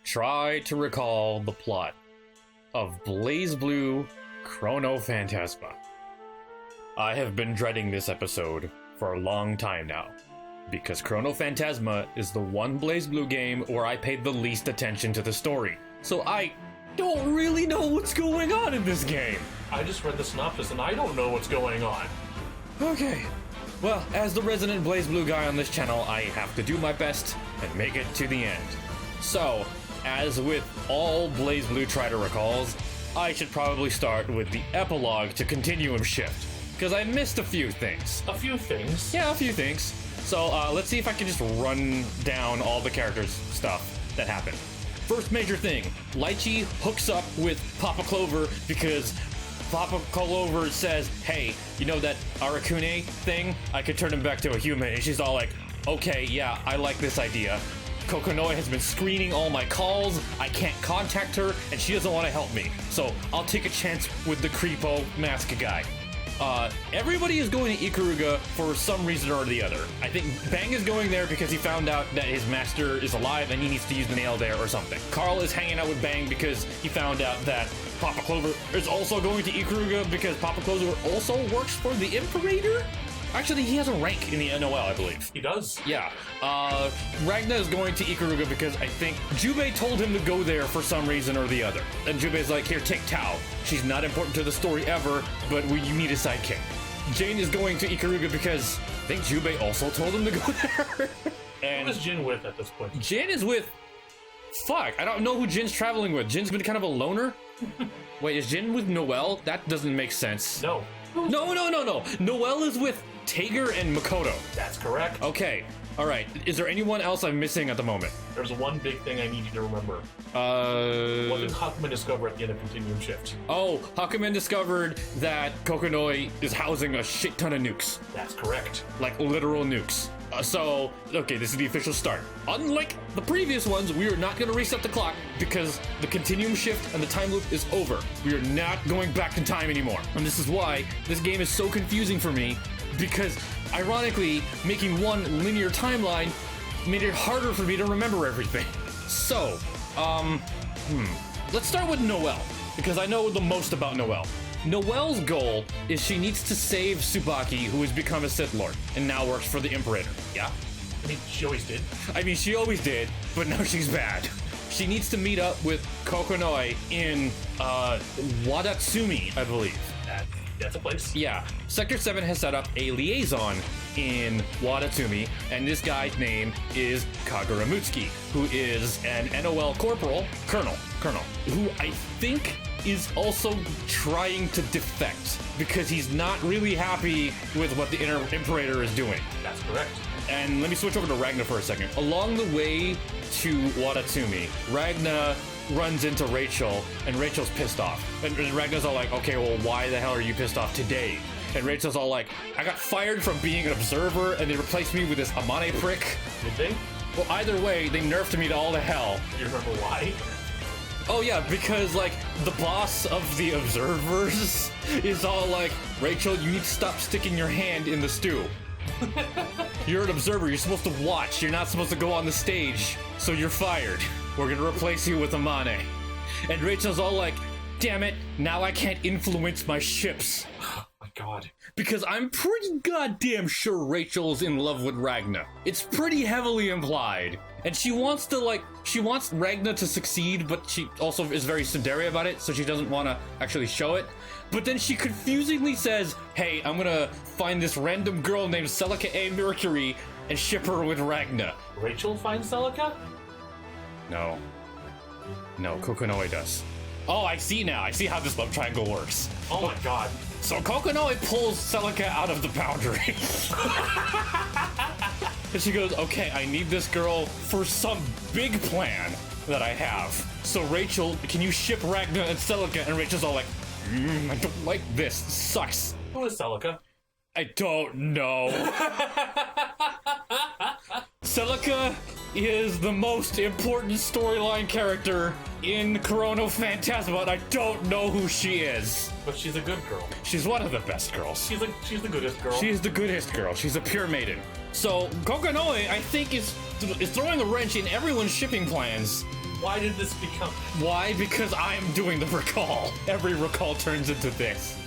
try to recall the plot of Blazblue Chronophantasma. I have been dreading this episode for a long time now, because Chronophantasma is the one Blazblue game where I paid the least attention to the story. So I don't really know what's going on in this game. I just read the synopsis and I don't know what's going on. Okay. Well, as the resident Blazblue guy on this channel, I have to do my best and make it to the end. So, as with all Blazblue Try to Recalls, I should probably start with the epilogue to Continuum Shift, because I missed a few things. A few things? Yeah, a few things. So, let's see if I can just run down all the characters' stuff that happened. First major thing, Lychee hooks up with Papa Clover because Papa Clover says, hey, you know that Arakune thing? I could turn him back to a human. And she's all like, okay, yeah, I like this idea. Kokonoi has been screening all my calls. I can't contact her, and she doesn't want to help me. So I'll take a chance with the creepo mask guy. Everybody is going to Ikaruga for some reason or the other. I think Bang is going there because he found out that his master is alive and he needs to use the nail there or something. Carl is hanging out with Bang because he found out that Papa Clover is also going to Ikaruga because Papa Clover also works for the Imperator? Actually, he has a rank in the NOL, I believe. He does? Yeah. Ragna is going to Ikaruga because I think Jubei told him to go there for some reason or the other. And Jubei's like, here, take Tao. She's not important to the story ever, but you need a sidekick. Jane is going to Ikaruga because I think Jubei also told him to go there. And who is Jin with at this point? Jin is with... Fuck, I don't know who Jin's traveling with. Jin's been kind of a loner? Wait, is Jin with Noel? That doesn't make sense. No. No. Noel is with Tager and Makoto. That's correct. Okay. All right. Is there anyone else I'm missing at the moment? There's one big thing I need you to remember. What did Hakumen discover at the end of Continuum Shift? Oh, Hakumen discovered that Kokonoi is housing a shit ton of nukes. That's correct. Like literal nukes. Okay, this is the official start. Unlike the previous ones, we are not going to reset the clock because the Continuum Shift and the time loop is over. We are not going back in time anymore. And this is why this game is so confusing for me, because ironically, making one linear timeline made it harder for me to remember everything. So, let's start with Noel, because I know the most about Noel. Noel's goal is she needs to save Tsubaki, who has become a Sith Lord and now works for the Imperator. Yeah? I mean, she always did. She always did, but now she's bad. She needs to meet up with Kokonoi in, Wadatsumi, I believe. That's a place. Yeah. Sector 7 has set up a liaison in Wadatsumi, and this guy's name is Kagura Mutsuki, who is an NOL corporal, colonel, who I think is also trying to defect because he's not really happy with what the Imperator is doing. That's correct. And let me switch over to Ragna for a second. Along the way to Wadatsumi, Ragna runs into Rachel, and Rachel's pissed off. And Ragna's all like, okay, well, why the hell are you pissed off today? And Rachel's all like, I got fired from being an observer, and they replaced me with this Amane prick. Did they? Well, either way, they nerfed me to all to hell. Do you remember why? Oh yeah, because like the boss of the observers is all like, Rachel, you need to stop sticking your hand in the stew. You're an observer, you're supposed to watch, you're not supposed to go on the stage, so you're fired. We're gonna replace you with Amane. And Rachel's all like, damn it, now I can't influence my ships. My God. Because I'm pretty goddamn sure Rachel's in love with Ragna. It's pretty heavily implied. And she wants Ragna to succeed, but she also is very tsundere about it, so she doesn't want to actually show it. But then she confusingly says, hey, I'm gonna find this random girl named Celica A. Mercury and ship her with Ragna. Rachel finds Celica? No, Kokonoi does. Oh, I see now. I see how this love triangle works. Oh my God. So Kokonoi pulls Celica out of the boundary. And she goes, okay, I need this girl for some big plan that I have. So Rachel, can you ship Ragna and Celica? And Rachel's all like, I don't like this. It sucks. Who is Celica? I don't know. Celica is the most important storyline character in Chronophantasma, and I don't know who she is. But she's a good girl. She's one of the best girls. She's the goodest girl. She's the goodest girl. She's a pure maiden. So Kokonoi, I think, is throwing a wrench in everyone's shipping plans Why did this become... Why? Because I am doing the recall. Every recall turns into this.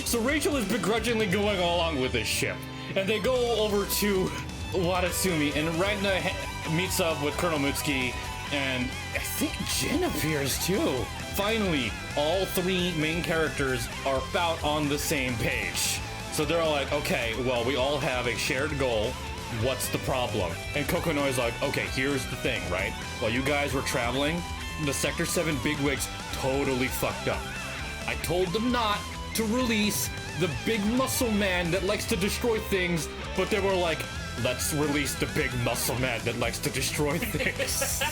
So Rachel is begrudgingly going along with this ship. And they go over to Watatsumi, and Ragna meets up with Colonel Mutsuki, and I think Jin appears too. Finally, all three main characters are about on the same page. So they're all like, okay, well, we all have a shared goal. What's the problem? And Kokonoe's like, okay, here's the thing, right? While you guys were traveling, the Sector 7 bigwigs totally fucked up. I told them not to release the big muscle man that likes to destroy things, but they were like, let's release the big muscle man that likes to destroy things.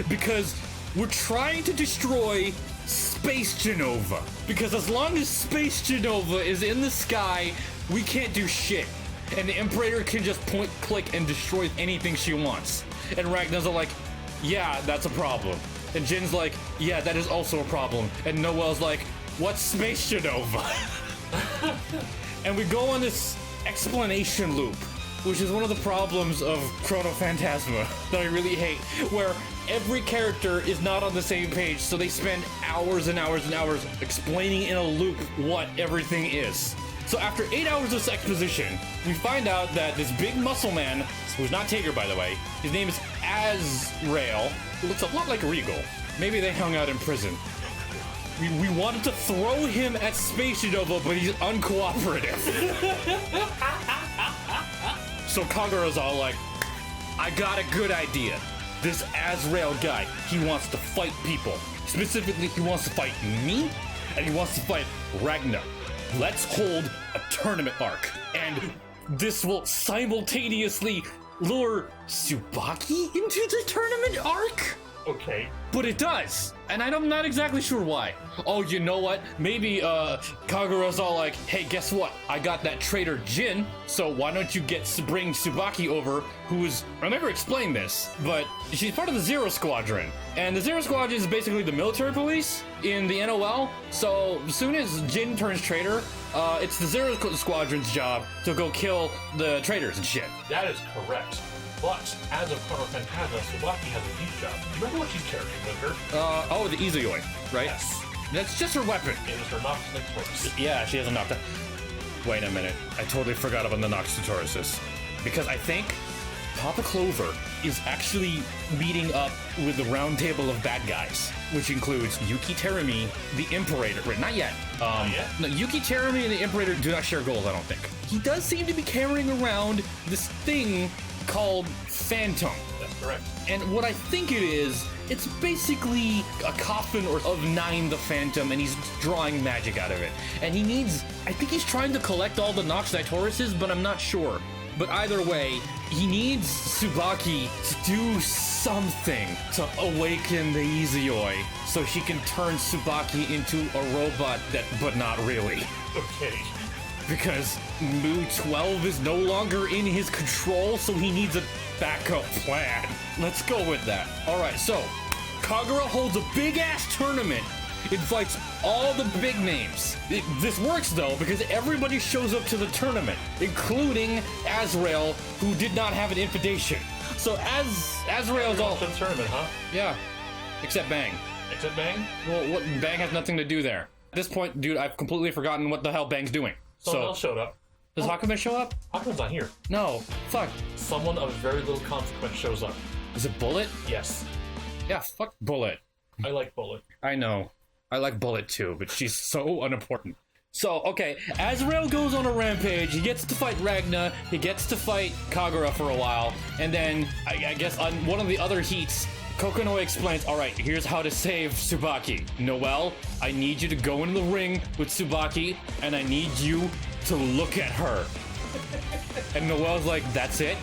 Because we're trying to destroy Space Genova. Because as long as Space Genova is in the sky, we can't do shit. And the Imperator can just point, click, and destroy anything she wants. And Ragna's like, yeah, that's a problem. And Jin's like, yeah, that is also a problem. And Noel's like, what's Space Genova? And we go on this explanation loop, which is one of the problems of Chronophantasma that I really hate, where every character is not on the same page, so they spend hours and hours and hours explaining in a loop what everything is. So after 8 hours of exposition, we find out that this big muscle man, who's not Tager by the way, his name is Azrael, who looks a lot like Regal. Maybe they hung out in prison. We wanted to throw him at Space Genova, but he's uncooperative. So Kagura's all like, I got a good idea. This Azrael guy, he wants to fight people. Specifically, he wants to fight me, and he wants to fight Ragna. Let's hold a tournament arc, and this will simultaneously lure Tsubaki into the tournament arc? Okay. But it does, and I'm not exactly sure why. Oh, you know what? Maybe Kagura's all like, hey, guess what? I got that traitor Jin, so why don't you bring Tsubaki over, who is, I never explained this, but she's part of the Zero Squadron. And the Zero Squadron is basically the military police in the NOL, so as soon as Jin turns traitor, it's the Zero Squadron's job to go kill the traitors and shit. That is correct. But, as of Chronophantasma, Tsubaki has a huge job. Do you remember what she's carrying with her? Oh, the Izuyoi, right? Yes. That's just her weapon. It is her Nox Tutorisis. Yeah, she has a Nocta. Wait a minute. I totally forgot about the Nox Tutorisis. Because I think Papa Clover is actually meeting up with the round table of bad guys, which includes Yuki Terumi, the Imperator. Wait, not yet. Not yet? No, Yuki Terumi and the Imperator do not share goals, I don't think. He does seem to be carrying around this thing called Phantom. That's correct. And what I think it is, it's basically a coffin of Nine the Phantom, and he's drawing magic out of it. And he needs, I think he's trying to collect all the Nox Nitauruses, but I'm not sure. But either way, he needs Tsubaki to do something to awaken the Izuyoi, so she can turn Tsubaki into a robot but not really. Okay. Because Mu 12 is no longer in his control, so he needs a backup plan. Let's go with that. All right, so Kagura holds a big-ass tournament, invites all the big names. This works, though, because everybody shows up to the tournament, including Azrael, who did not have an invitation. So Azrael's all... to the tournament, huh? Yeah, except Bang. Except Bang? Well, Bang has nothing to do there. At this point, dude, I've completely forgotten what the hell Bang's doing. Someone else showed up. Does Hakumen show up? Hakumen's not here. No. Fuck. Someone of very little consequence shows up. Is it Bullet? Yes. Yeah, fuck Bullet. I like Bullet. I know. I like Bullet too, but she's so unimportant. So, okay, Azrael goes on a rampage, he gets to fight Ragna, he gets to fight Kagura for a while, and then, I guess on one of the other heats, Kokonoe explains, alright, here's how to save Tsubaki. Noel, I need you to go into the ring with Tsubaki, and I need you to look at her. And Noel's like, that's it?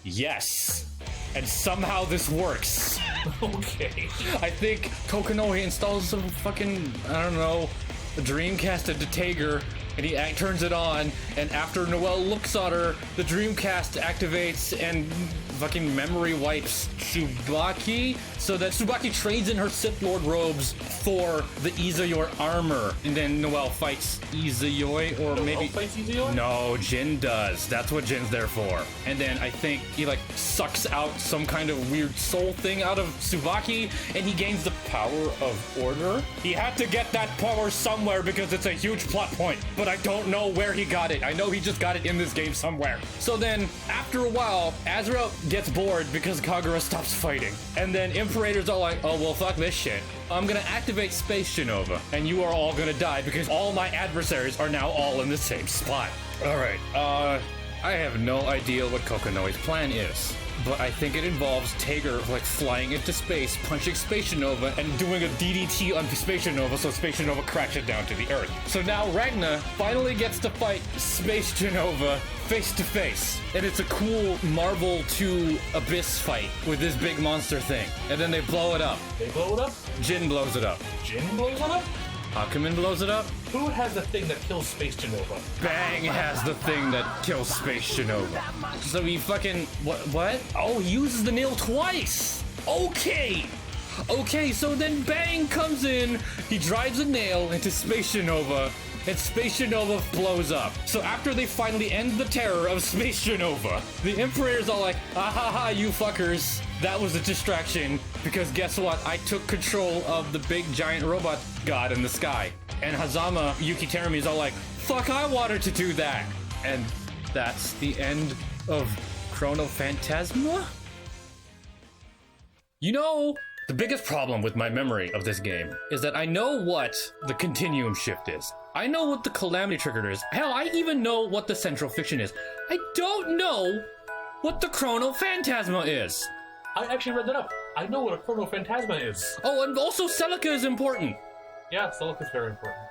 Yes. And somehow this works. Okay. I think Kokonoe installs some fucking, I don't know, a Dreamcast into Tager, and he turns it on, and after Noel looks at her, the Dreamcast activates, and fucking memory wipes Tsubaki so that Tsubaki trades in her Sith Lord robes for the Izayoi armor. And then Noel fights Izayoi, or Noel maybe... fights Izayoi? No, Jin does. That's what Jin's there for. And then I think he like sucks out some kind of weird soul thing out of Tsubaki, and he gains the power of order. He had to get that power somewhere because it's a huge plot point, but I don't know where he got it. I know he just got it in this game somewhere. So then, after a while, Azrael gets bored because Kagura stops fighting. And then Imperator's all like, oh, well, fuck this shit. I'm gonna activate Space Genova, and you are all gonna die because all my adversaries are now all in the same spot. Alright, I have no idea what Kokonoe's plan is, but I think it involves Tager like flying into space, punching Space Genova, and doing a DDT on Space Genova so Space Genova crashes down to the Earth. So now Ragna finally gets to fight Space Genova face to face, and it's a cool Marvel 2 Abyss fight with this big monster thing, and then they blow it up. They blow it up? Jin blows it up. Jin blows it up? Hakumen blows it up. Who has the thing that kills Space Genova? Bang has the thing that kills Space Genova. So he fucking... What? Oh, he uses the nail twice! Okay! Okay, so then Bang comes in, he drives a nail into Space Genova, and Space Genova blows up. So after they finally end the terror of Space Genova, the Imperator's all like, ah ha ha, you fuckers. That was a distraction, because guess what? I took control of the big giant robot god in the sky. And Hazama Yuki Terumi is all like, fuck, I wanted to do that. And that's the end of Chronophantasma? You know, the biggest problem with my memory of this game is that I know what the continuum shift is. I know what the calamity trigger is. Hell, I even know what the central fiction is. I don't know what the Chronophantasma is. I actually read that up. I know what a Chronophantasma is. Oh, and also Celica is important. Yeah, Celica's very important.